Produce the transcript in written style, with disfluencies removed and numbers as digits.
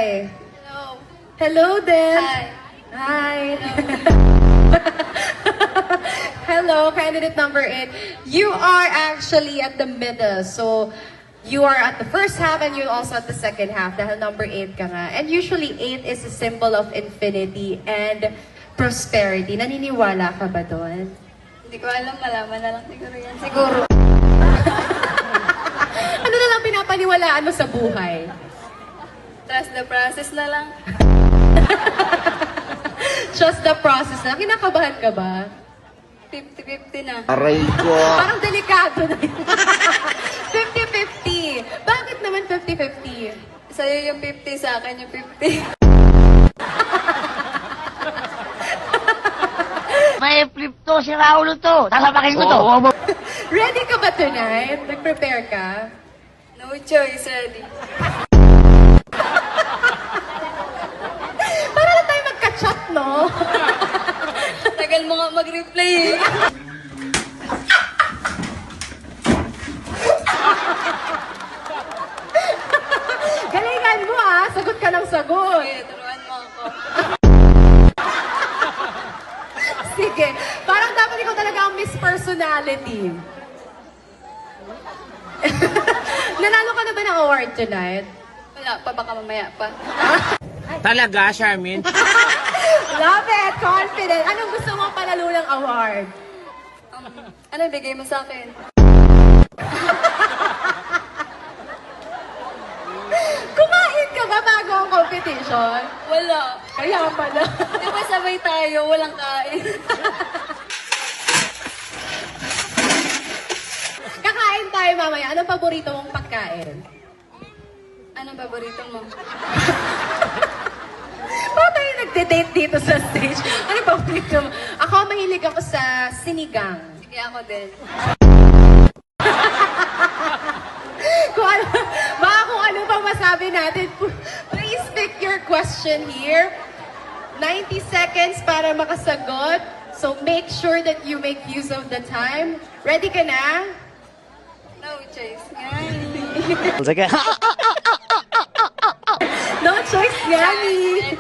Hi. Hello. Hello, Deb. Hi. Hi. Hello, candidate number 8. You are actually at the middle. So, you are at the first half and you're also at the second half dahil number 8 ka nga. And usually, 8 is a symbol of infinity and prosperity. Naniniwala ka ba doon? Hindi ko alam, malaman na lang siguro yan. Siguro. Ano na lang pinapaniwalaan mo sa buhay? Trust the process na lang. Just the process na. Kinakabahan ka ba? 50-50 na. Aray ko. Parang delikado na yun. 50-50. Bakit naman 50-50? Sa'yo yung 50, sa akin yung 50. May flip to, si Raulo to. Sasapakin ko to. Ready ka ba tonight? Nag-prepare ka? No choice, ready. Para na tayo magka-chat, no? Tagal mo nga mag-replay eh. Galingan mo sagot ka ng sagot. Okay, turuan mo ako. Sige, parang dapat ikaw talaga ang Miss Personality. Nanalo ka na ba ng award tonight? Wala pa, baka mamaya pa. Talaga, Charmin? Love it! Confident! Anong gusto mong panalunang award? Ano bigay mo sa akin? Kumain ka ba bago ang competition? Wala. Kaya pala. Di ba sabay tayo, walang kain? Kakain tayo mamaya. Anong paborito mong pagkain? Anong paborito mo? Bakit tayo nagde-date dito sa stage? Anong paborito mo? Ako, mahilig ako sa sinigang. Sige, ako din. Kung ano pa masabi natin, please pick your question here. 90 seconds para makasagot. So make sure that you make use of the time. Ready ka na? No choice. Yan. Sige. No choice, Gani.